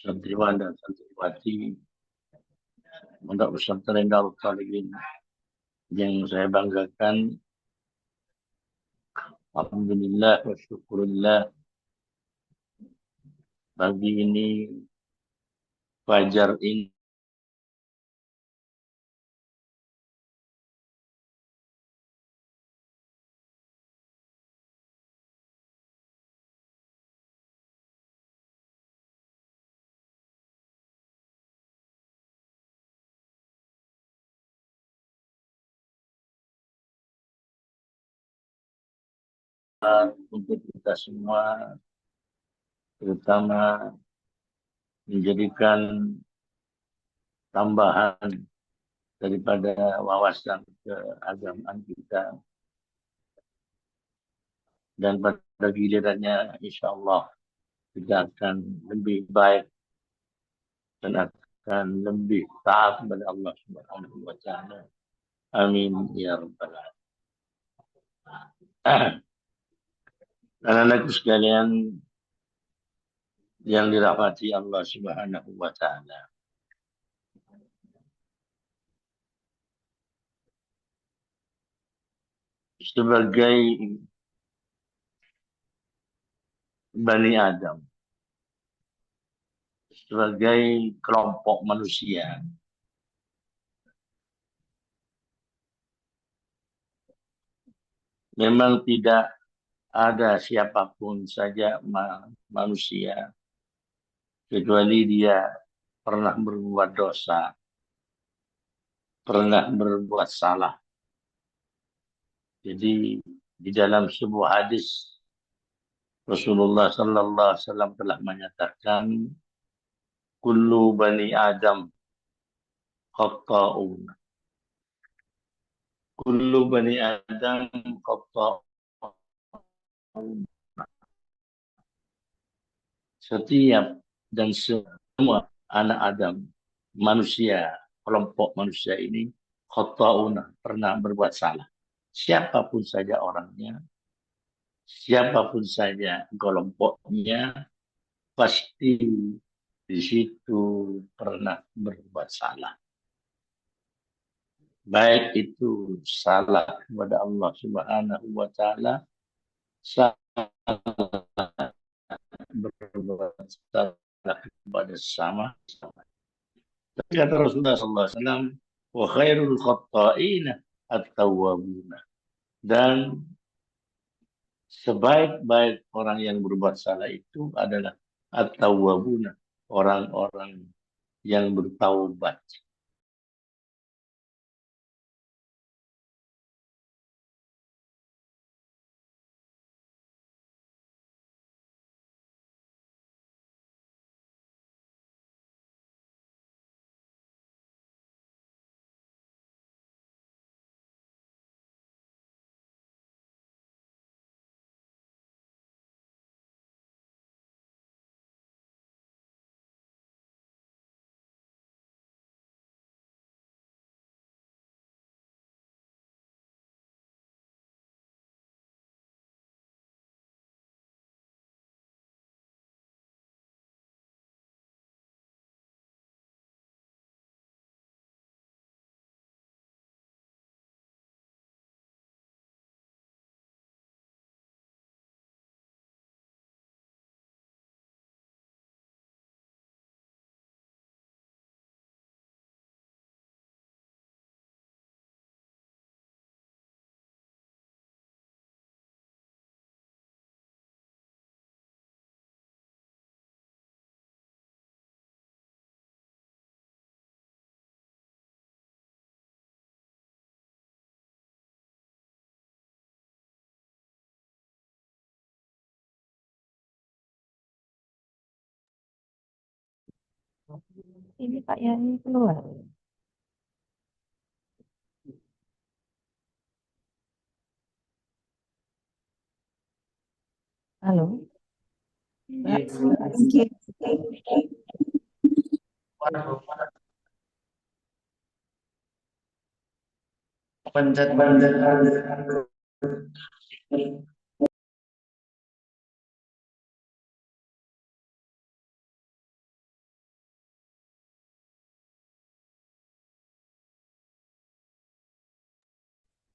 santriwan dan santriwati untuk pesantren Darut Salihin yang saya banggakan. Alhamdulillah wa syukurillah, pagi ini, fajar ini, untuk kita semua, terutama menjadikan tambahan daripada wawasan keagamaan kita, dan pada gilirannya insya Allah kita akan lebih baik dan akan lebih taat kepada Allah Subhanahu wa taala. Amin ya rabbal alamin. Anak-anakku sekalian yang dirahmati Allah Subhanahu wa taala. Sebagai Bani Adam, sebagai kelompok manusia, memang tidak ada siapapun saja manusia kecuali dia pernah berbuat dosa, pernah berbuat salah. Jadi di dalam sebuah hadis Rasulullah Sallallahu Alaihi Wasallam telah menyatakan, kullu bani Adam khata'un. Kullu bani Adam khata'un. Setiap dan semua anak Adam, manusia, kelompok manusia ini khata'un, pernah berbuat salah. Siapapun saja orangnya, siapapun saja kelompoknya, pasti di situ pernah berbuat salah. Baik itu salah kepada Allah Subhanahu wa taala, salah berbuat salah kepada sesama. Tapi kata Rasulullah SAW, wa khairul khatta'ina at-tawwabuna. Dan sebaik-baik orang yang berbuat salah itu adalah at-tawwabuna, orang-orang yang bertaubat. Ini Pak Yani keluar. Halo, Mbak. Pencet-pencet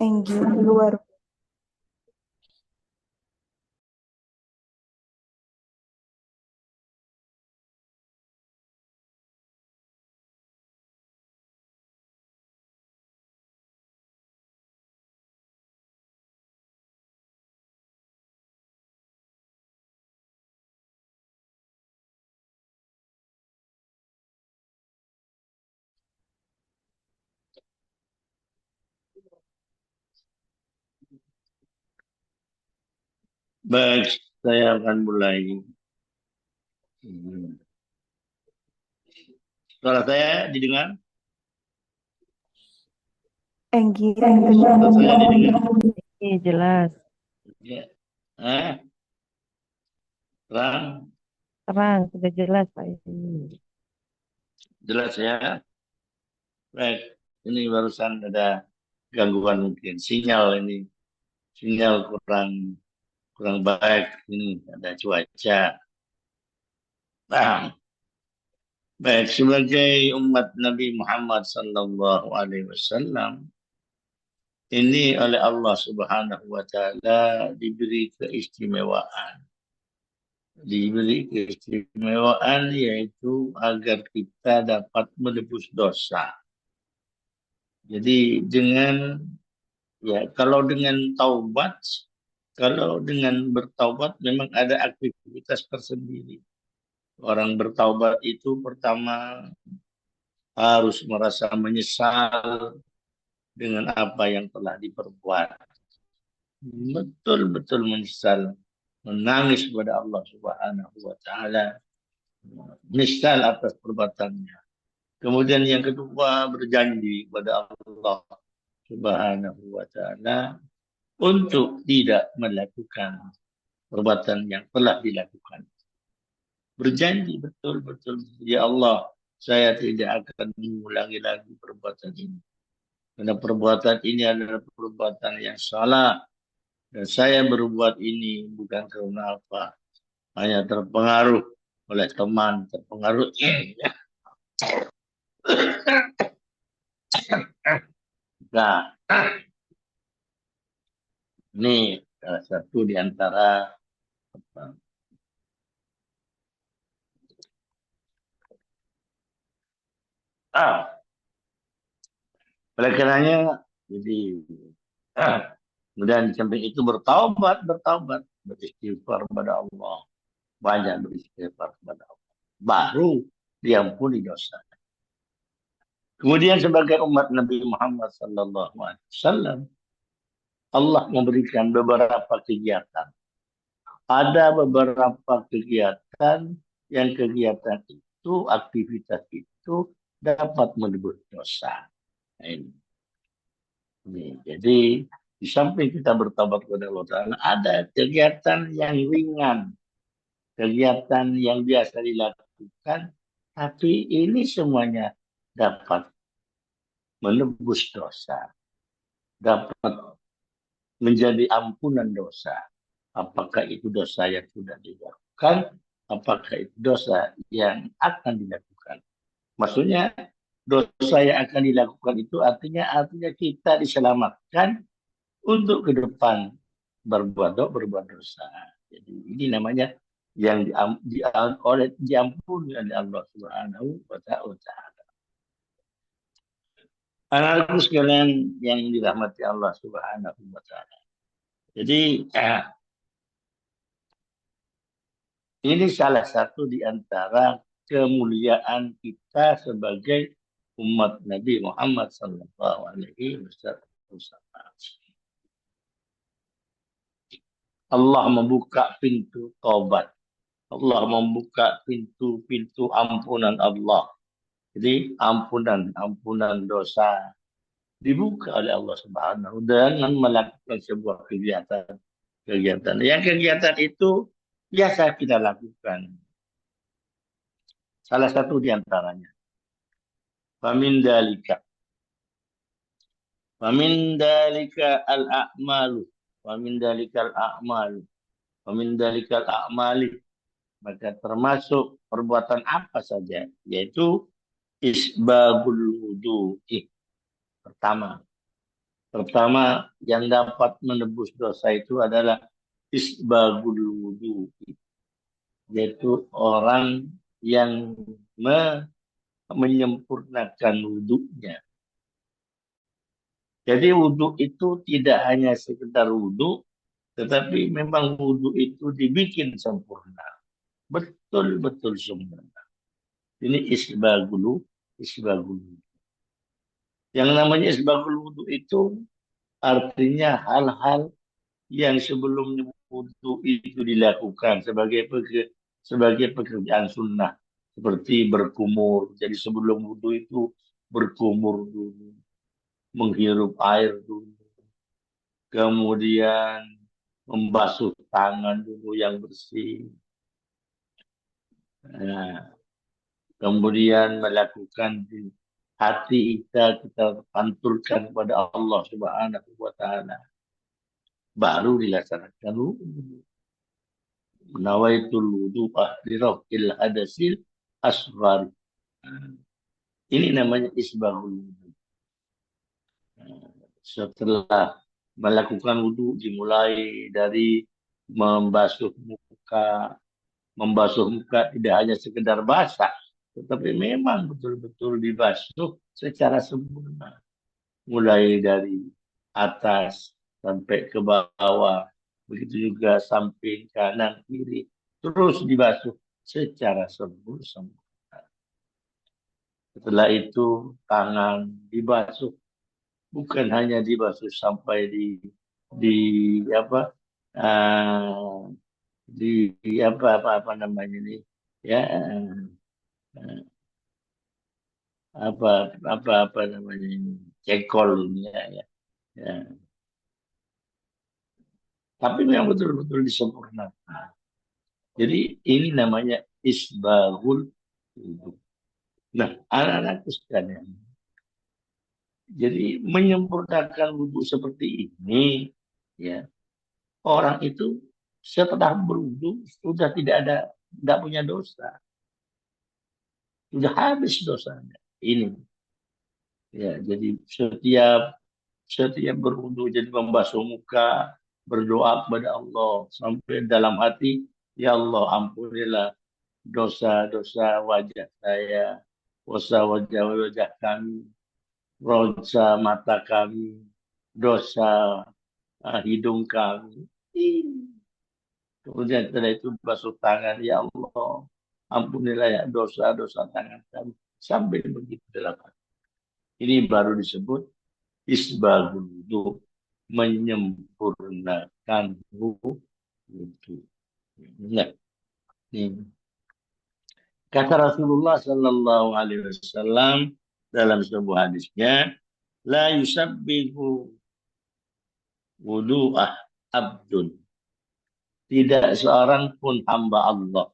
Angel keluar. Baik, saya akan mulai. Hmm. Suara saya didengar? Angel Suara saya didengar? jelas. Ya. Terang, Terang, sudah jelas Pak Edi. jelas ya. Baik, ini barusan ada gangguan mungkin sinyal ini, sinyal kurang kurang baik ini ada cuaca. Nah, baik sebagai umat Nabi Muhammad Sallallahu Alaihi Wasallam ini oleh Allah Subhanahu Wa Taala diberi keistimewaan, diberi keistimewaan yaitu agar kita dapat menebus dosa. Jadi dengan ya kalau dengan taubat, kalau dengan bertaubat memang ada aktivitas tersendiri. Orang bertaubat itu pertama harus merasa menyesal dengan apa yang telah diperbuat. Betul-betul menyesal, menangis kepada Allah Subhanahu wa taala, menyesal atas perbuatannya. Kemudian yang kedua berjanji kepada Allah Subhanahu wa taala untuk tidak melakukan perbuatan yang telah dilakukan. Berjanji betul-betul, ya Allah, saya tidak akan mengulangi lagi perbuatan ini. Karena perbuatan ini adalah perbuatan yang salah. Dan saya berbuat ini bukan karena apa. Hanya terpengaruh oleh teman, terpengaruh. Nah, ini salah satu di antara ah, oleh karenanya jadi kemudian di samping itu bertaubat, beristighfar kepada Allah, banyak beristighfar kepada Allah, baru diampuni dosa. Kemudian sebagai umat Nabi Muhammad Sallallahu Alaihi Wasallam, Allah memberikan beberapa kegiatan. Ada beberapa kegiatan yang kegiatan itu, aktivitas itu dapat menebus dosa. Nah, ini. Jadi di samping kita bertobat kepada Allah Ta'ala, ada kegiatan yang ringan, kegiatan yang biasa dilakukan, tapi ini semuanya dapat menebus dosa, dapat menjadi ampunan dosa. Apakah itu dosa yang sudah dilakukan, apakah itu dosa yang akan dilakukan. Maksudnya dosa yang akan dilakukan itu artinya kita diselamatkan untuk ke depan berbuat dosa. Jadi ini namanya yang diampuni oleh Allah Subhanahu wa taala. Anak-anakku sekalian yang dirahmati Allah Subhanahu wa taala. Jadi ini salah satu di antara kemuliaan kita sebagai umat Nabi Muhammad sallallahu alaihi wasallam. Allah membuka pintu taubat. Allah membuka pintu-pintu ampunan Allah. Jadi ampunan dosa dibuka oleh Allah Subhanahu dengan melakukan sebuah kegiatan. Yang kegiatan itu biasa kita lakukan. Salah satu di antaranya. Famin dalika. Famin dalika al-a'malu. Famin dalika al-a'malu. Famin dalika al-a'mali. Maka termasuk perbuatan apa saja. Yaitu isbagul wudu'i. Pertama. Pertama, yang dapat menebus dosa itu adalah isbagul wudu, yaitu orang yang menyempurnakan wudhunya. Jadi wudhu itu tidak hanya sekedar wudhu, tetapi memang wudhu itu dibikin sempurna. Betul-betul sempurna. Ini isbagul wudu. Yang namanya isbagul wudu itu artinya hal-hal yang sebelum wudhu itu dilakukan sebagai pekerjaan sunnah. Seperti berkumur. Jadi sebelum wudhu itu berkumur dulu. Menghirup air dulu. Kemudian membasuh tangan dulu yang bersih. Nah, kemudian melakukan di hati kita pantulkan kepada Allah Subhanahu wa taala. Baru dilaksanakan wudhu. Nawaitul wudu'ah lirafil hadasil asghar. Ini namanya isbahul wudu. Setelah melakukan wudhu dimulai dari membasuh muka. Membasuh muka tidak hanya sekedar basah, tetapi memang betul-betul dibasuh secara sempurna. Mulai dari atas sampai ke bawah, begitu juga samping kanan kiri, terus dibasuh secara sempurna. Setelah itu tangan dibasuh, bukan hanya dibasuh sampai di apa di apa namanya ini ya apa apa namanya ini cekol ini ya. Ya. Tapi memang betul-betul disempurnakan. Jadi ini namanya isbahul wudu. Nah, anak-anakku sekalian, jadi menyempurnakan wudhu seperti ini, ya orang itu setelah berwudhu sudah tidak punya dosa, sudah habis dosanya. Ini, ya jadi setiap berwudhu jadi membasuh muka, berdoa kepada Allah sampai dalam hati, ya Allah ampunilah dosa-dosa wajah saya, dosa wajah kami, dosa mata kami, dosa hidung kami. Kemudian setelah itu basuh tangan, ya Allah, ampunilah ya dosa-dosa tangan kami. Sampai begitu dalam hati. Ini baru disebut isbagul wudu, menyempurnakan wudu. Nah, ini. Kata Rasulullah Sallallahu Alaihi Wasallam dalam sebuah hadisnya, la yusabbihu wudu'ah abdun. Tidak seorang pun hamba Allah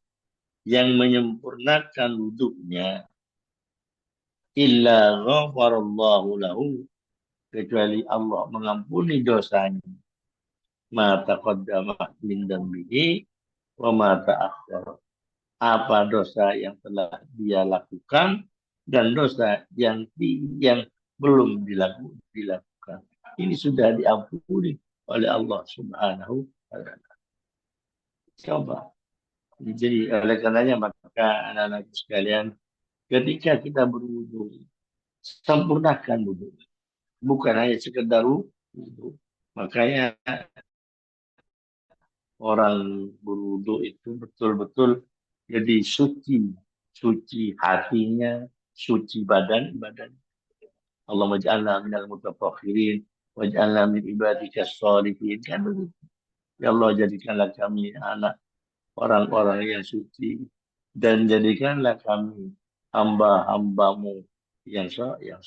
yang menyempurnakan wudhunya illa ghafarallahu lahu, kecuali Allah mengampuni dosanya, ma taqaddama min dambihi wa ma ta'akhkhara, apa dosa yang telah dia lakukan dan dosa yang belum dilakukan. Ini sudah diampuni oleh Allah Subhanahu wa taala. Coba. Jadi oleh karenanya maka anak-anak sekalian, ketika kita berwudu, sempurnakan wudu. Bukan hanya sekedar wudu. Makanya orang berwudu itu betul-betul jadi suci hatinya, suci badan. Allah maj'alna minal mutatahhirin waj'alna min ibadika sholihin. Kan begitu. Ya Allah, jadikanlah kami anak orang-orang yang suci dan jadikanlah kami hamba-hambamu yang soleh.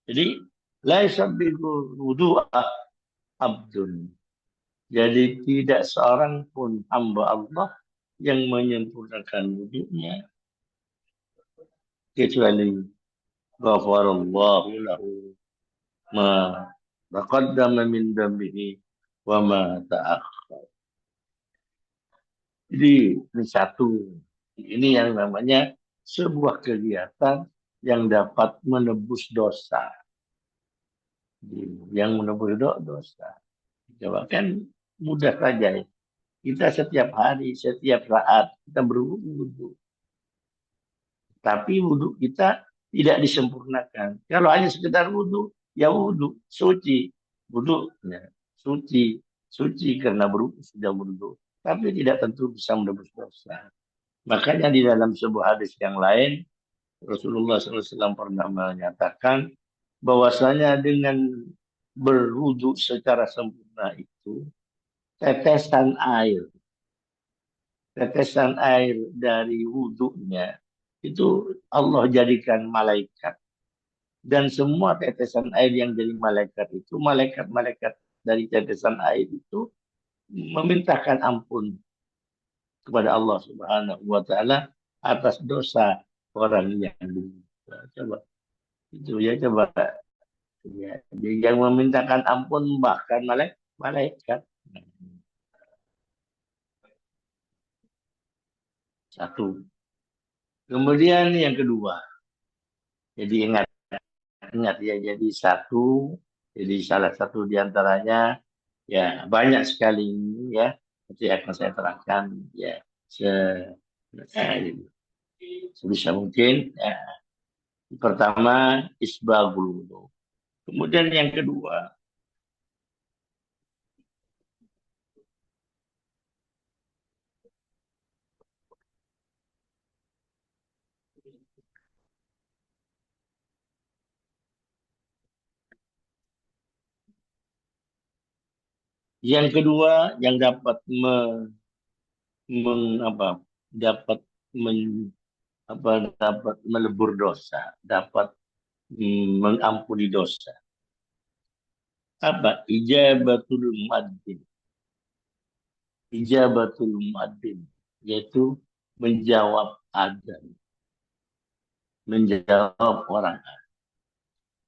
Jadi laisa bil wudu'ah abdun. Jadi tidak seorang pun hamba Allah yang menyempurnakan wudhunya kecuali ghafarallahu lahu ma taqaddama min dambihi wa ma ta'akhkhar. Jadi ini satu. Ini yang namanya sebuah kegiatan yang dapat menebus dosa. Yang menebus dosa. Coba kan mudah saja ya. Kita setiap hari, setiap saat kita berwudu. Tapi wudhu kita tidak disempurnakan. Kalau hanya sekedar wudhu, ya wudhu, suci. Wudhu, ya, suci. Suci karena berwudhu sudah wudhu. Tapi tidak tentu bisa menebus dosa. Makanya di dalam sebuah hadis yang lain, Rasulullah SAW pernah menyatakan bahwasanya dengan berwudhu secara sempurna itu, tetesan air, tetesan air dari wudhunya, itu Allah jadikan malaikat. Dan semua tetesan air yang jadi malaikat itu, malaikat-malaikat dari tetesan air itu memintakan ampun kepada Allah Subhanahu wa taala atas dosa orang yang coba itu ya coba ya, yang memintakan ampun bahkan malaikat. Satu. Kemudian yang kedua, jadi ingat ya, jadi satu, jadi salah satu diantaranya ya banyak sekali ya, nanti akan saya terangkan ya se eh, sebisa mungkin. Ya. Pertama isbagul wudu. Kemudian yang kedua yang dapat apa dapat men, dapat melebur dosa, dapat mengampuni dosa. Apa? Ijabatul muadzin, yaitu menjawab adzan, menjawab orang.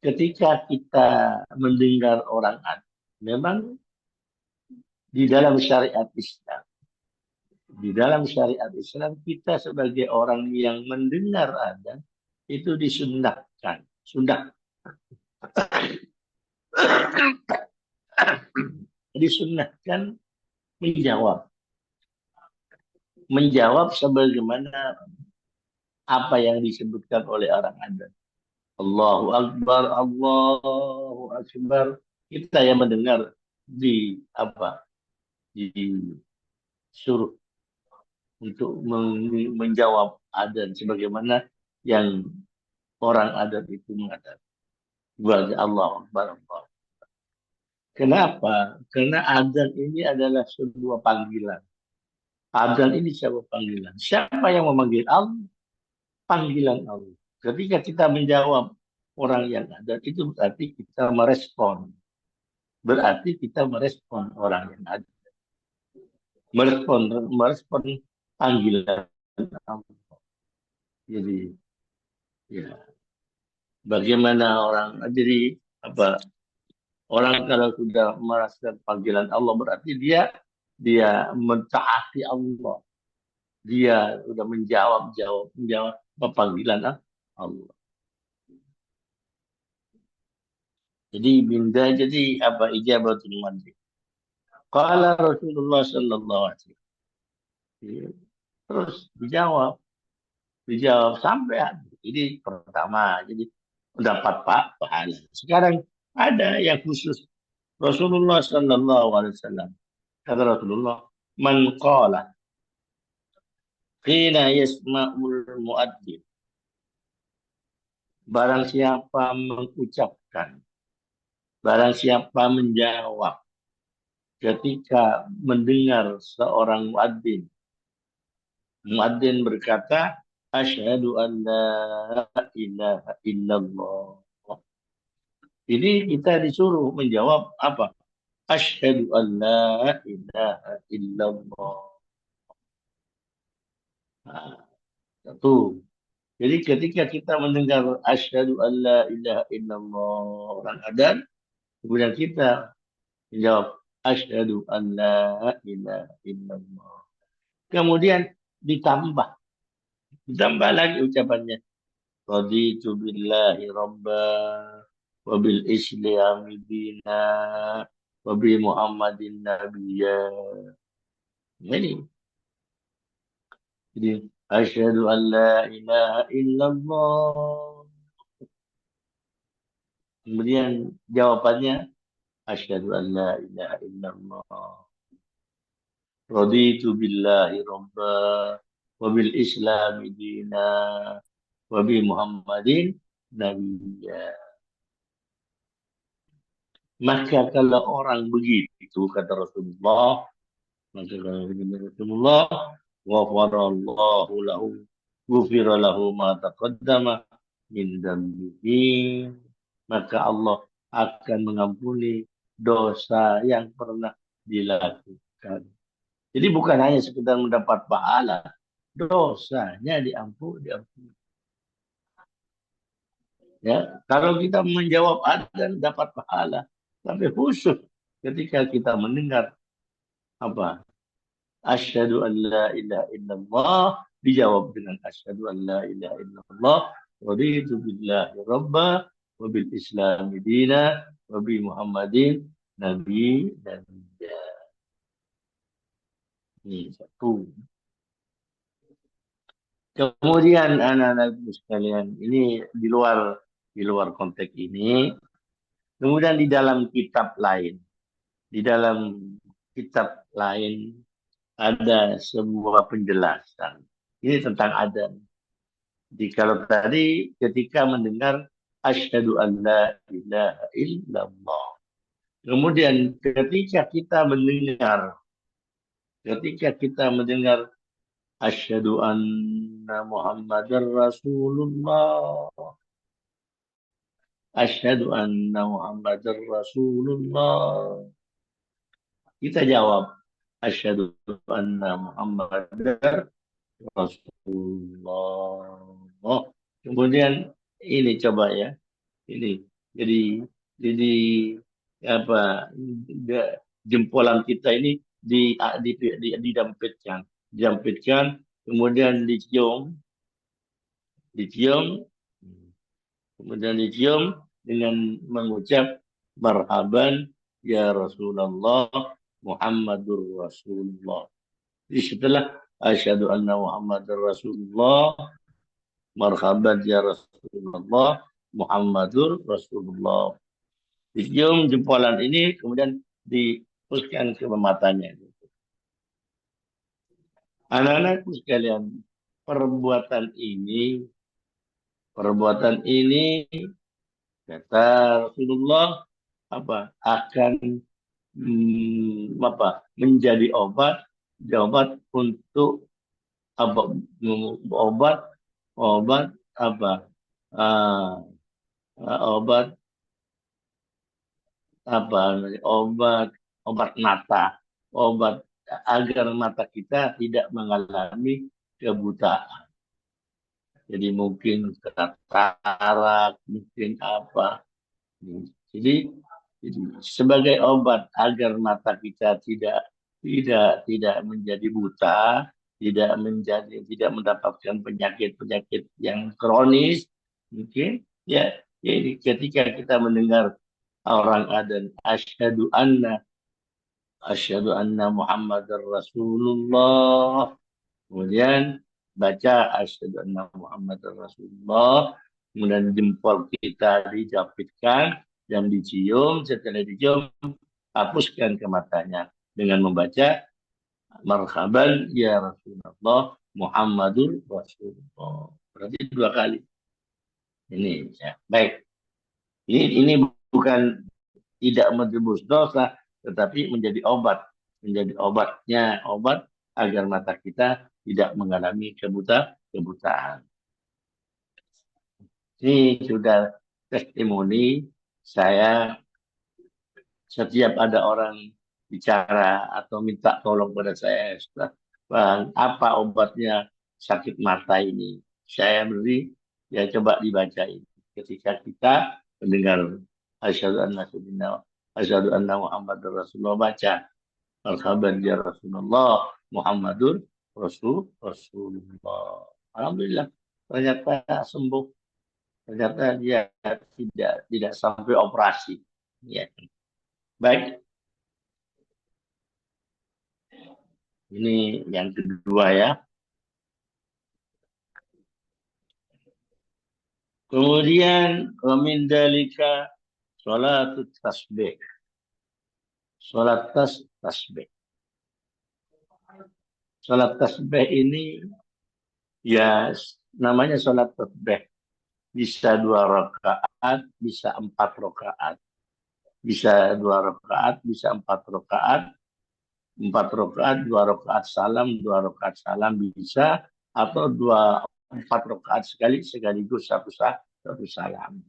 Ketika kita mendengar orang adzan, memang di dalam syariat Islam, di dalam syariat Islam kita sebagai orang yang mendengar adzan itu disunnahkan, sudah disunnahkan menjawab, menjawab sebagaimana apa yang disebutkan oleh orang adzan. Allahu Akbar, Allahu Akbar. Kita yang mendengar di apa? Disuruh untuk menjawab adzan sebagaimana yang orang adat itu mengatakan. Allahu Akbar, Allah. Kenapa? Karena adzan ini adalah sebuah panggilan. Adzan ini sebuah panggilan. Siapa yang memanggil Allah? Panggilan Allah. Ketika kita menjawab orang yang ada, itu berarti kita merespon. Berarti kita merespon orang yang ada. Merespon panggilan Allah. Jadi, ya, bagaimana orang, jadi apa? Orang kalau sudah merasakan panggilan Allah berarti dia mentaati Allah. Dia sudah menjawab panggilan Allah. Jadi apa ijabatul mandi. Qala Rasulullah sallallahu alaihi wasallam. Terus dijawab sampai habis. Ini pertama. Jadi mendapat pahala. Sekarang ada yang khusus Rasulullah sallallahu alaihi wasallam. Kata Rasulullah, man qala hina yasma'ul muadzin. Barang siapa mengucapkan, barang siapa menjawab ketika mendengar seorang muadzin. Muadzin berkata, asyhadu an la ilaha illallah. Ini kita disuruh menjawab apa? Asyhadu an la ilaha illallah. Nah, satu. Jadi ketika kita mendengar asyhadu an la ilaha illallah orang adan, kemudian kita menjawab asyhadu an la ilaha illallah. Kemudian ditambah lagi ucapannya. raditu billahi rabba wa bil islami dina wa bi Muhammadin nabiyya. Ini jadi asyhadu an la ilaha illallah. Kemudian jawabannya asyhadu an la ilaha illallah. Raditu billahi rabba wa bil islami dina wa bi Muhammadin nabiyya. Maka kalau orang begitu kata Rasulullah, maka kata Rasulullah, ghafarallahu lahu, ghufira lahu ma taqaddama min dzambihi. Maka Allah akan mengampuni dosa yang pernah dilakukan. Jadi bukan hanya sekedar mendapat pahala, dosanya diampuni. Ya, kalau kita menjawab adzan dapat pahala, tapi khusus ketika kita mendengar apa? Asyhadu an la ilaha illallah dijawab dengan asyhadu an la ilaha illallah raditu billahi rabba wa bil islam dina wa bi Muhammadin nabi dan ini satu. Kemudian anak-anak sekalian, ini di luar konteks ini. Kemudian di dalam kitab lain ada sebuah penjelasan. Ini tentang adzan. Jadi kalau tadi ketika mendengar asyhadu an la ilaha illallah. Kemudian ketika kita mendengar asyhadu anna Muhammadar Rasulullah. Asyhadu anna Muhammadar Rasulullah. Kita jawab asyhadu anna Muhammadar Rasulullah. Kemudian ini coba ya. Ini jadi apa jempolan kita ini didampitkan, kemudian dicium, kemudian dicium dengan mengucap marhaban ya Rasulullah Muhammadur Rasulullah. Jadi setelah asyhadu anna Muhammadar Rasulullah, marhaban ya Rasulullah Muhammadur Rasulullah. Dicium jempolan ini kemudian dipuskan ke matanya. Anak-anak sekalian, perbuatan ini kata Rasulullah akan menjadi obat untuk obat ah, obat obat mata, obat agar mata kita tidak mengalami kebutaan. Jadi mungkin katarak, mungkin apa. Jadi sebagai obat agar mata kita tidak menjadi buta, tidak mendapatkan penyakit-penyakit yang kronis, mungkin ya jadi ketika kita mendengar orang adzan asyhadu anna Muhammadar Rasulullah, kemudian baca asyhadu anna Muhammadar Rasulullah, kemudian jempol kita dijepitkan dan dicium, setelah dicium hapuskan ke matanya dengan membaca marhaban ya Rasulullah Muhammadur Rasulullah. Berarti 2 kali. Ini ya. Baik. Ini bukan tidak menebus dosa, tetapi menjadi obatnya, obat agar mata kita tidak mengalami kebutaan. Ini sudah testimoni saya. Setiap ada orang bicara atau minta tolong pada saya, Bang, apa obatnya sakit mata ini? Saya beri, ya coba dibacain. Ketika kita mendengar asyhadu anna Muhammadar Rasulullah, baca marhaban ya Rasulullah Muhammadur Rasulullah. Alhamdulillah ternyata sembuh. Ternyata dia tidak sampai operasi. Ya. Baik, ini yang kedua ya. Kemudian min dalika salatut tasbih. Salat tasbih. Salat tasbih ini ya namanya salat tasbih. Bisa 2 rakaat, bisa 4 rakaat. Bisa 2 rakaat, bisa 4 rakaat. 4 rakaat, 2 rakaat salam, 2 rakaat salam bisa, atau 4 rakaat sekaligus satu salam.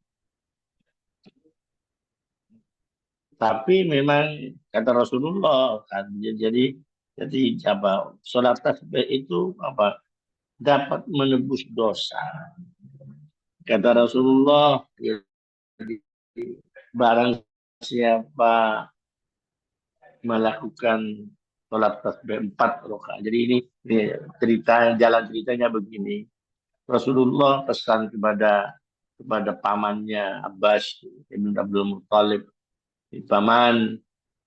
Tapi memang kata Rasulullah kan, jadi apa? Sholat tasbih itu apa? Dapat menebus dosa. Kata Rasulullah, jadi barang siapa melakukan sholat tasbih 4 rakaat. Jadi ini jalan ceritanya begini. Rasulullah pesan kepada pamannya Abbas bin Abdul Muthalib, paman,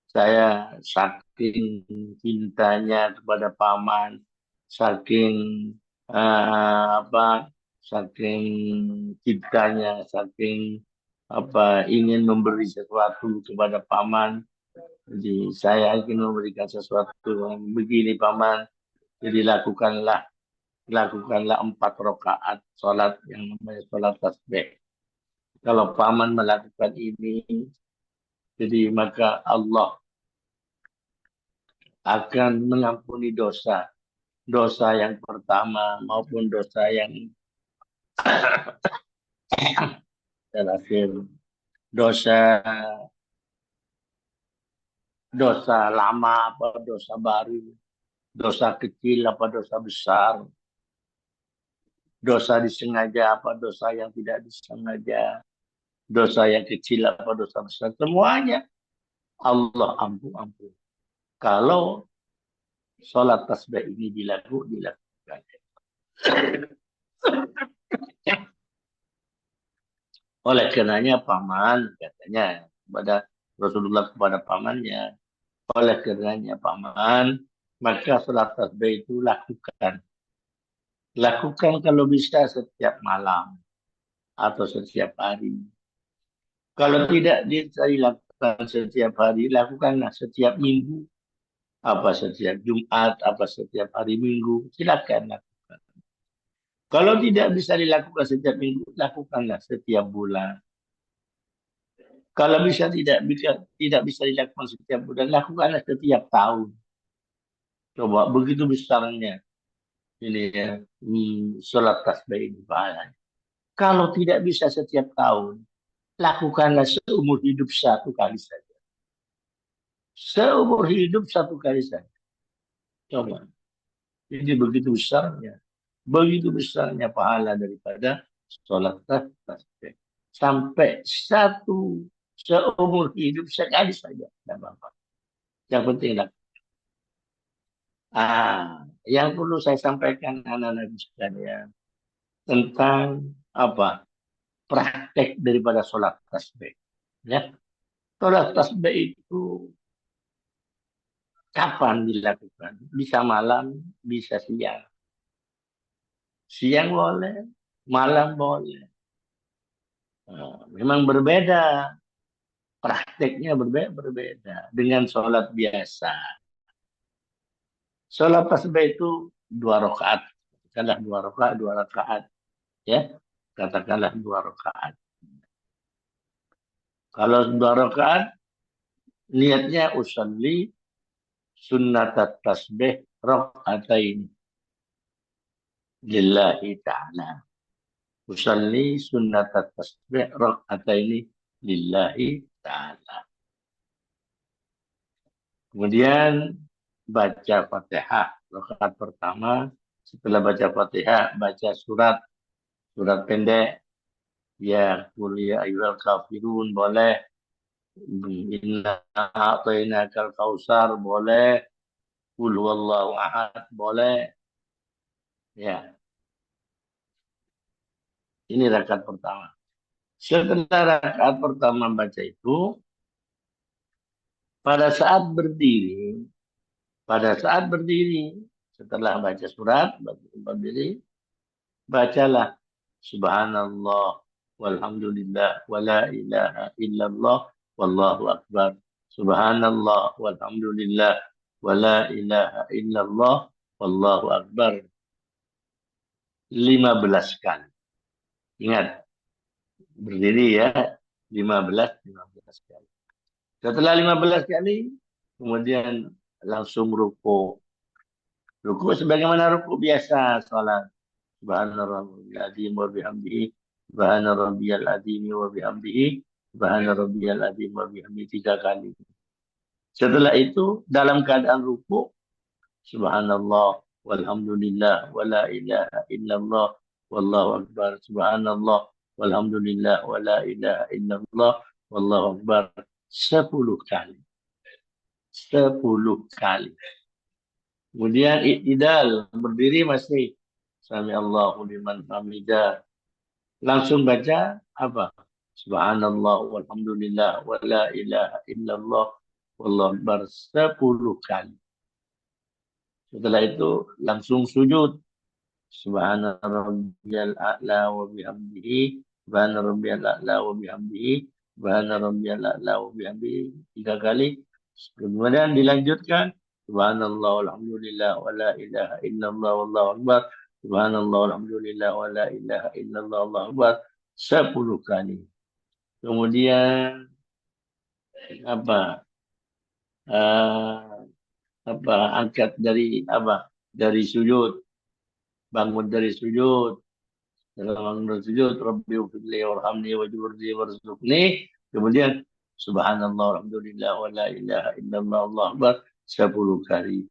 saya saking cintanya kepada paman, saking apa, saking cintanya, saking apa, ingin memberi sesuatu kepada paman. Jadi saya ingin memberikan sesuatu yang begini paman. Jadi lakukanlah 4 rakaat sholat yang namanya sholat tasbih. Kalau paman melakukan ini, jadi maka Allah akan mengampuni dosa. Dosa yang pertama maupun dosa yang terakhir. Dosa dosa lama apa dosa baru. Dosa kecil apa dosa besar. Dosa disengaja apa dosa yang tidak disengaja. Dosa yang kecil apa dosa besar. Semuanya Allah ampun. Kalau sholat tasbih ini dilakukan. Oleh karenanya paman katanya kepada Rasulullah kepada pamannya, oleh karenanya paman, maka sholat tasbih itu lakukan. Lakukan kalau bisa setiap malam atau setiap hari. Kalau tidak bisa dilakukan setiap hari, lakukanlah setiap minggu, apa setiap Jumat, apa setiap hari Minggu, silakan lakukan. Kalau tidak bisa dilakukan setiap minggu, lakukanlah setiap bulan. Kalau tidak bisa dilakukan setiap bulan, lakukanlah setiap tahun. Coba begitu besarnya ini ya, sholat tasbih ini pahalanya. Kalau tidak bisa setiap tahun, lakukanlah seumur hidup 1 kali saja. Seumur hidup 1 kali saja. Coba. Ini begitu besarnya pahala daripada sholat tasbih. Sampai seumur hidup sekali saja. Tidak apa-apa. Yang penting yang perlu saya sampaikan anak-anak sekalian tentang apa praktek daripada sholat tasbih. Ya, sholat tasbih itu kapan dilakukan? Bisa malam, bisa siang. Siang boleh, malam boleh. Memang berbeda, prakteknya berbeda dengan sholat biasa. Sholat tasbih itu 2 rakaat, katakanlah 2 rakaat, 2 rakaat, ya, katakanlah 2 rakaat. Kalau 2 rakaat, niatnya usolli sunnat tasbih rakaatain lillahi ta'ala. Usolli sunnat tasbih rakaatain lillahi ta'ala. Kemudian baca Fatihah rakaat pertama. Setelah baca Fatihah, baca surat pendek. Ya, qul ya ayyuhal kafirun boleh. Inna a'tainakal kausar boleh. Qul huwallahu ahad boleh. Ya, ini rakaat pertama. Setelah rakaat pertama baca itu, pada saat berdiri, setelah baca surat, berdiri, bacalah subhanallah walhamdulillah wala ilaha illallah wallahu akbar. Subhanallah walhamdulillah wala ilaha illallah wallahu akbar. 15 kali. Ingat, berdiri ya, 15 kali. Setelah 15 kali, kemudian langsung ruku. Ruku sebagaimana ruku biasa salat. Subhana rabbiyal azim wa bihamdihi. Subhana rabbiyal azim wa bihamdihi. Subhana rabbiyal azim wa bihamdihi 3 kali. Setelah itu dalam keadaan ruku, subhanallah walhamdulillah wala ilaha illallah wallahu akbar. Subhanallah walhamdulillah wala ilaha illallah wallahu akbar. 10 kali. 10 kali. Kemudian i'tidal, berdiri masih sami Allahu liman hamidah. Langsung baca apa? Subhanallah walhamdulillah wala ilaha illallah wallahu akbar 10 kali. Setelah itu langsung sujud. Subhana rabbiyal a'la wa bihamdihi. Subhana rabbiyal a'la wa bihamdihi. Subhana rabbiyal a'la wa bihamdihi 3 kali. Kemudian dilanjutkan. Subhanallah walhamdulillah wa la ilaha illallah wallahu akbar. Subhanallah walhamdulillah wa la ilaha illallah wallahu akbar 10 kali. Kemudian apa? Apa angkat dari apa? Dari sujud, bangun dari sujud. Dalam bangun dari sujud, Rabbi ufidli warhamni wajburni warzuqni. Kemudian subhanallah alhamdulillah wa la ilaha illallah Allah akbar 10 kali.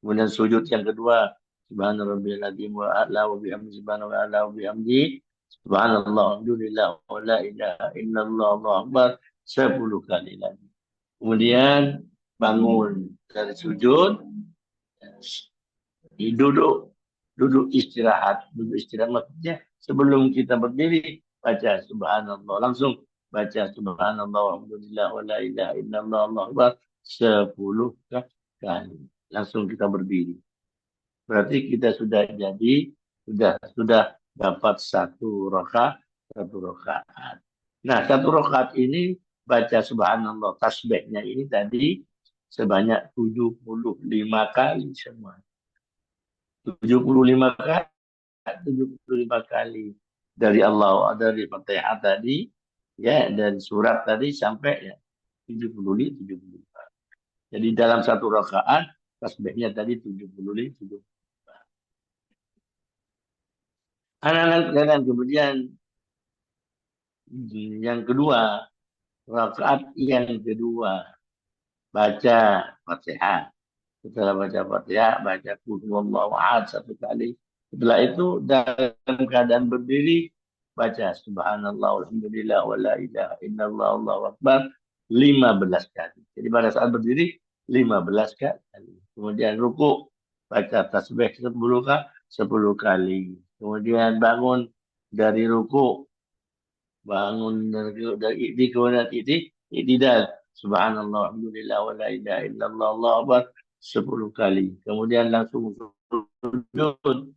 Kemudian sujud yang kedua, subhanallah rabbiyal azim wa a'la wa bihamdi subhanallah a'la wa bihamdi subhanallah alhamdulillah wa la ilaha illallah Allah akbar 10 kali lagi. Kemudian bangun dari sujud, duduk istirahat. Duduk istirahat maksudnya sebelum kita berdiri baca subhanallah, langsung baca subhanallah walhamdulillah wa la ilaha illallah Allah akbar 10 kali. Langsung kita berdiri. Berarti kita sudah sudah dapat satu rakaat. Nah, satu rakaat ini baca subhanallah tasbihnya ini tadi sebanyak 75 kali semua. 75 kali, 75 kali dari Allah, dari Fatihah tadi, ya, dan surat tadi sampai ya 75. Jadi dalam satu rakaat tasbihnya tadi 75. Anak-anak sekalian, kemudian yang kedua, rakaat yang kedua baca Fatihah. Setelah baca Fatihah, baca Qul huwallahu ahad 1 kali. Setelah itu dalam keadaan berdiri baca subhanallah walhamdulillah wala ilaha illallah Allahu akbar 15 kali. Jadi pada saat berdiri 15 kali. Kemudian ruku baca tasbih 10 kali. Kemudian bangun dari ruku, bangun dari kemudian i'tidal subhanallah alhamdulillah wala ilaha illallah Allahu akbar 10 kali. Kemudian langsung sujud.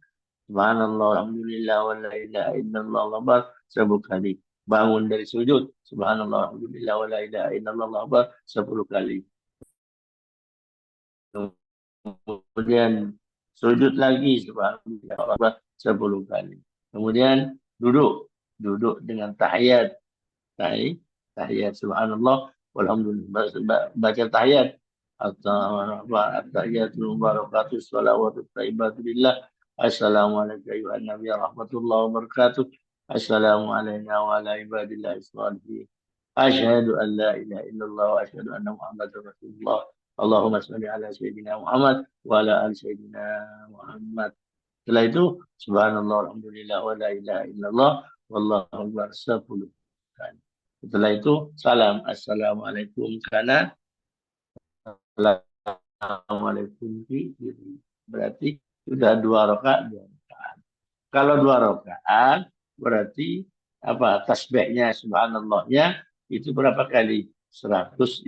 Subhanallah alhamdulillah wa la ilaha illallah Allahu akbar 10 kali. Bangun dari sujud. Subhanallah alhamdulillah wa la ilaha illallah Allahu akbar 10 kali. Kemudian sujud lagi subhanallah Allahu akbar 10 kali. Kemudian duduk dengan tahiyat. Tahiyat subhanallah walhamdulillah, baca tahiyat. At-tahiyatul mubarakatuh shalawatu thayyibatu lillah. Assalamualaikum ayuhan nabi rahmatullahi wabarakatuh. Assalamualaikum wa ala ibadillah sholihin. Asyhadu an la ilaha illallah wa asyhadu anna muhammadar rasulullah. Allahumma shalli ala sayyidina Muhammad wa ala ali sayyidina Muhammad. Setelah itu subhanallah alhamdulillah wa la ilaha illallah wallahu akbar 10 kali. Setelah itu salam assalamualaikum kana assalamualaikum berarti sudah 2 rakaat. Kalau 2 rakaat berarti tasbihnya, subhanallahnya itu berapa kali? 150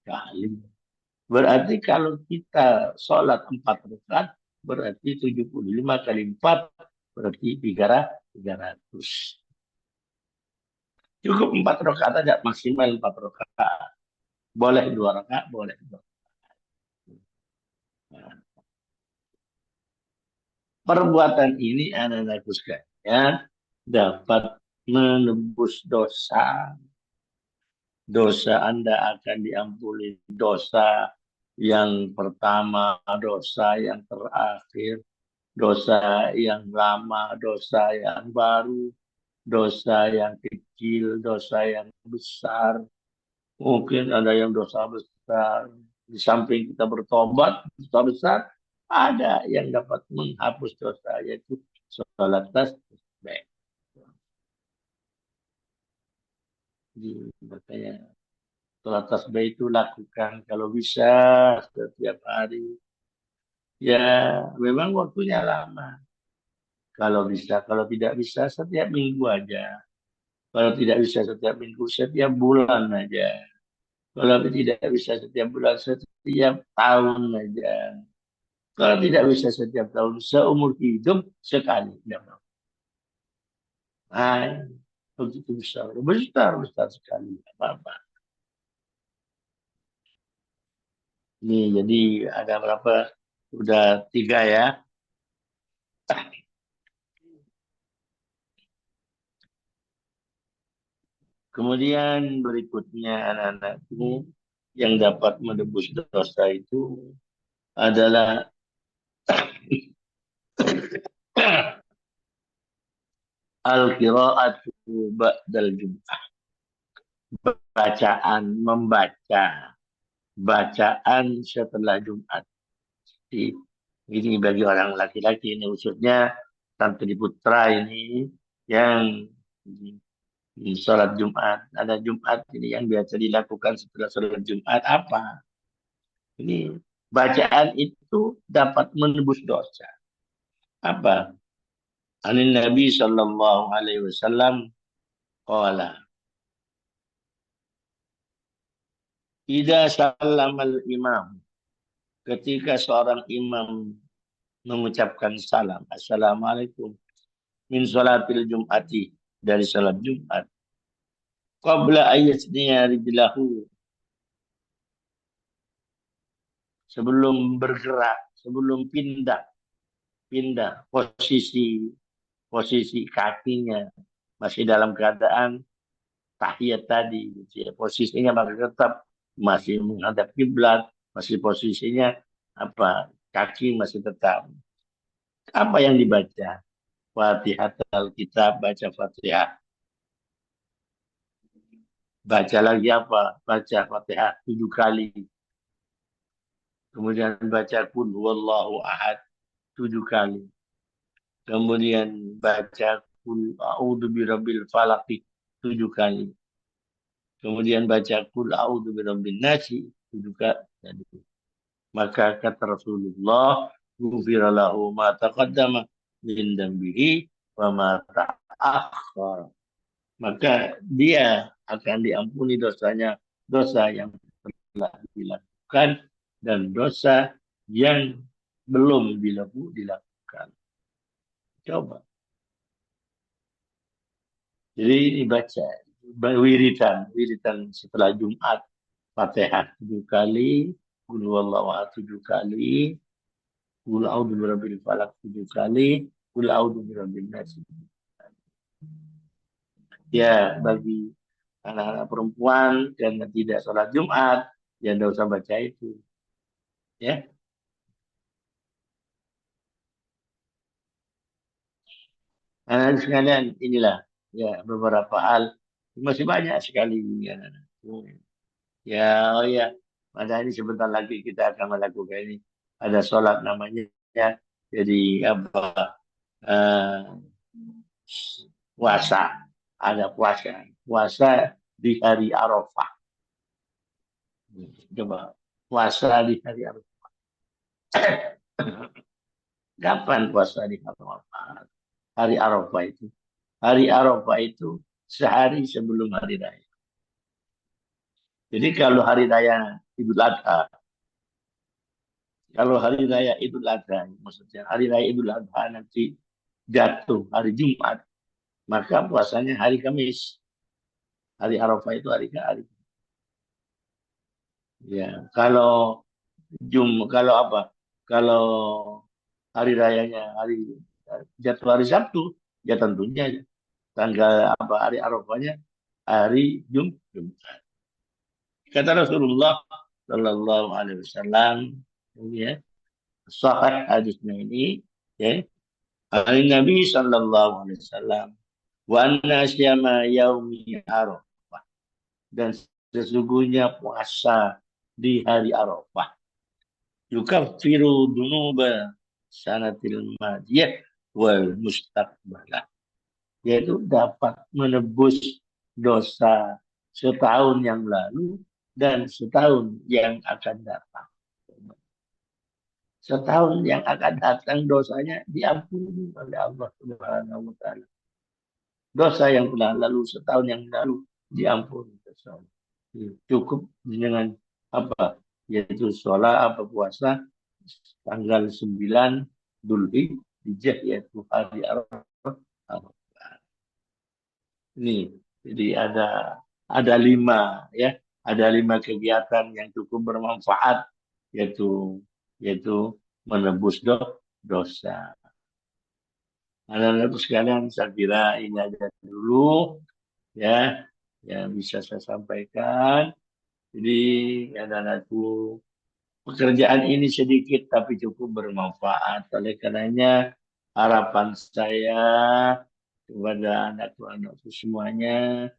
kali. Berarti kalau kita sholat 4 rakaat, berarti 75 kali 4, berarti 300. Cukup 4 rakaat aja, maksimal 4 rakaat. Boleh 2 rakaat, boleh 2 rakaat. Nah, perbuatan ini anak-anakku sekalian dapat menebus dosa. Dosa Anda akan diampuni. Dosa yang pertama, dosa yang terakhir, dosa yang lama, dosa yang baru, dosa yang kecil, dosa yang besar. Mungkin ada yang dosa besar. Di samping kita bertobat, dosa besar, ada yang dapat menghapus dosa, yaitu sholat tasbih. Makanya sholat tasbih itu lakukan kalau bisa setiap hari. Ya, memang waktunya lama. Kalau bisa, kalau tidak bisa setiap minggu aja. Kalau tidak bisa setiap minggu, setiap bulan aja. Kalau tidak bisa setiap bulan, setiap tahun aja. Kalau tidak bisa setiap tahun, seumur hidup sekali. Nah, begitu besar. Besar, besar sekali. Apa-apa. Nih, jadi ada berapa? Udah 3 ya. Kemudian berikutnya anak-anakku yang dapat menebus dosa itu adalah al-qira'atu ba'dal jum'ah. Bacaan, membaca. Bacaan setelah Jumat. Ini bagi orang laki-laki ini khususnya Santri Putra ini yang sholat Jumat. Ada Jumat ini yang biasa dilakukan setelah sholat Jumat apa? Ini bacaan itu dapat menebus dosa. Apa? Anin Nabi Sallallahu Alaihi Wasallam qala Ida salam al-imam. Ketika seorang imam mengucapkan salam. Assalamualaikum. Min sholatil jum'ati. Dari salat Jumat. Qabla ayatnya rijlahu. Sebelum bergerak. Sebelum pindah. Pindah posisi kakinya. Masih dalam keadaan tahiyat tadi. Posisinya masih tetap. Masih menghadap kiblat. Masih posisinya kaki masih tetap. Apa yang dibaca? Fatihah al-Kitab, baca Fatihah. Baca lagi apa? Baca Fatihah 7 kali. Kemudian baca Qul huwallahu ahad 7 kali. Kemudian baca Qul a'udzu birabbil falaq 7 kali. Kemudian baca Qul a'udzu birabbin nas 7 kali. Maka kata Rasulullah, "Ghufira lahu ma taqaddama min dambihi wa ma ta'akhkhara." Maka dia akan diampuni dosanya, dosa yang telah dilakukan dan dosa yang belum dilakukan. Coba. Jadi ini baca wiritan setelah Jumat, Fatihah 7 kali, Qul huwallahu ahad 7 kali, Qul a'udzu birabbil falaq 7 kali, Qul a'udzu birabbin nas. Ya, bagi anak-anak perempuan yang tidak sholat Jumat, ya tidak usah baca itu. Ya, anak sekalian inilah ya beberapa hal masih banyak sekali ya. Ya, oh ya, pada ini sebentar lagi kita akan melakukan ini. Ada sholat namanya ya. Jadi eh, puasa, ada puasa, puasa di hari Arafah. Coba puasa di hari Arafah. Kapan puasa di Arafah? Hari Arafah itu. hari Arafah itu sehari sebelum hari raya. Jadi kalau hari raya Idul Adha, kalau hari raya Idul Adha, maksudnya hari raya Idul Adha nanti jatuh hari Jumat, maka puasanya hari Kamis. Hari Arafah itu hari. Ya, kalau apa? Kalau hari rayanya jatuh hari Sabtu, ya tentunya tanggal apa hari Arafahnya hari Jumat. Kata Rasulullah Shallallahu Alaihi Wasallam, ini ya, sahih hadisnya ini, ya, hari Nabi Shallallahu Alaihi Wasallam, wa anna syama yaumi Arafah, dan sesungguhnya puasa di hari Arafah yukaffiru dunuba sanatil madiyah wal mustaqbalah, yaitu dapat menebus dosa setahun yang lalu dan setahun yang akan datang. Setahun yang akan datang dosanya diampuni oleh Allah Subhanahu wa taala. Dosa yang telah lalu setahun yang lalu diampuni dosa. Cukup dengan apa? Yaitu sholat apa puasa tanggal 9 Dzulhijjah, yaitu hari Arafah. Ini jadi ada 5 ya, ada 5 kegiatan yang cukup bermanfaat, yaitu menebus dosa. Anak-anakku sekalian, saya kira ini aja dulu ya yang bisa saya sampaikan. Jadi anak-anakku, pekerjaan ini sedikit tapi cukup bermanfaat. Oleh karenanya harapan saya kepada anak-anakku semuanya,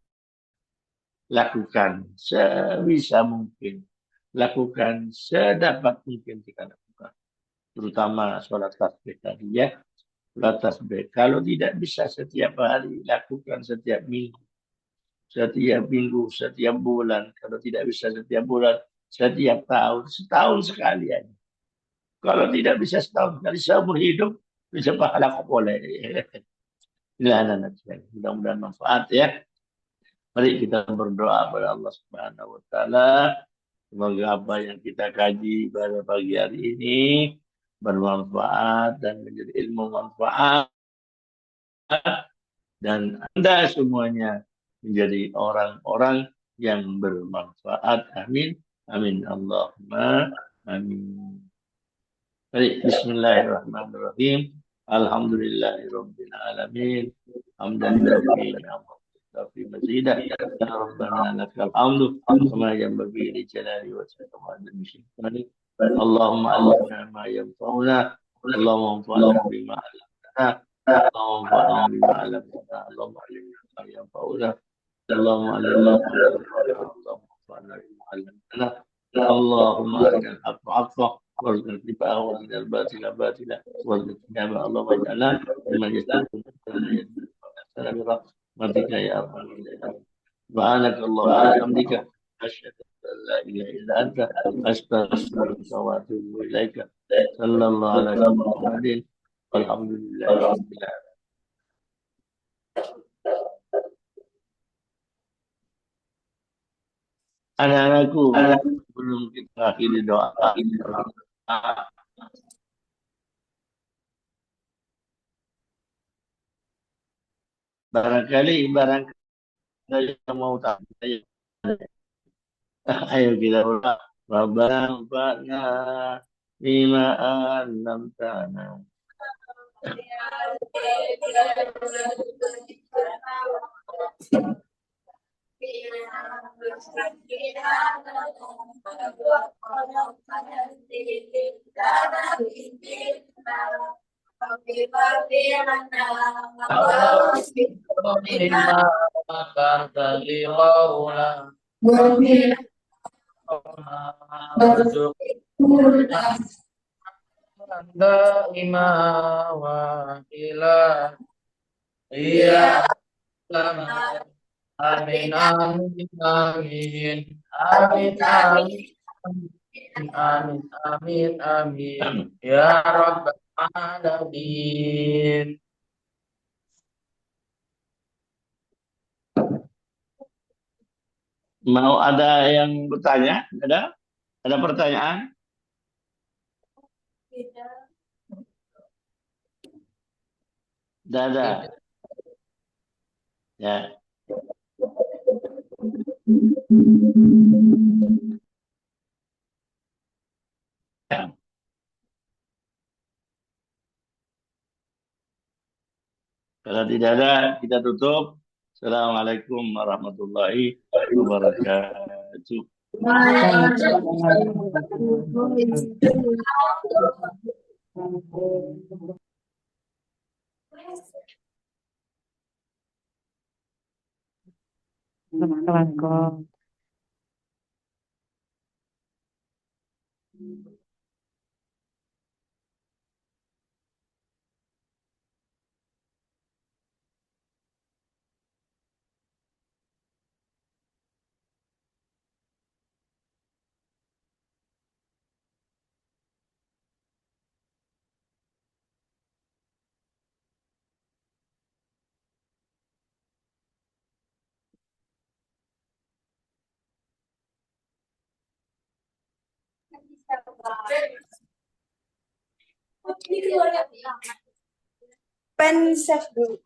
lakukan sebisa mungkin, lakukan sedapat mungkin kita lakukan, terutama sholat tasbih tadi ya. Sholat tasbih kalau tidak bisa setiap hari, lakukan setiap minggu, setiap bulan. Kalau tidak bisa setiap bulan, setiap tahun, setahun sekali aja. Kalau tidak bisa setahun sekali, seumur hidup bisa pahala kok boleh. Inilah anak-anak sekalian. Mudah-mudahan manfaat ya. Mari kita berdoa kepada Allah Subhanahu wa taala. Semoga apa yang kita kaji pada pagi hari ini bermanfaat dan menjadi ilmu manfaat, dan Anda semuanya menjadi orang-orang yang bermanfaat. Amin. Amin. Allahumma amin. Baik, bismillahirrahmanirrahim. Alhamdulillahirabbil alamin. Hamdan katsiran fi mazidah. Ya Rabbana lakal hamdu kama yanbaghi li jalali wajhika wa azimi sultanik. Allahumma allimna ma yanfa'una. Allahumma anfa'na bima 'allamtana. Allahumma anfa'na bima 'allamtana. Allahumma allimna ma yanfa'una. Allahumma allimna ma yanfa'una. Allahumma anfa'na bima 'allamtana. Allahumma arinal haqqa haqqan warzuqna ittiba'ahu wa arinal batila batila warzuqna ijtinaba. Allahumma ij'alna mimman yastami'una al-qawla bi rahmatika ya arhamar rahimin. Subhanaka Allahumma wa bihamdika asyhadu an la ilaha illa anta astaghfiruka wa atubu ilaika. Sallallahu alaihi Muhammadin walhamdulillahi rabbil alamin. Anak-anakku, belum kita akhiri doa. Barangkali yang mau tanya, ayo kita ulang. Rabbana anfa'na bima 'allamtana. Daima wa ila iya amin amin amin amin amin amin amin amin ya rabbal alamin. Mau ada yang bertanya? Ada? Ada pertanyaan? Tidak ada. Tidak. Ya. Kalau tidak ada, kita tutup. Assalamualaikum warahmatullahi wabarakatuh. Kelangkong. Pen chef dulu.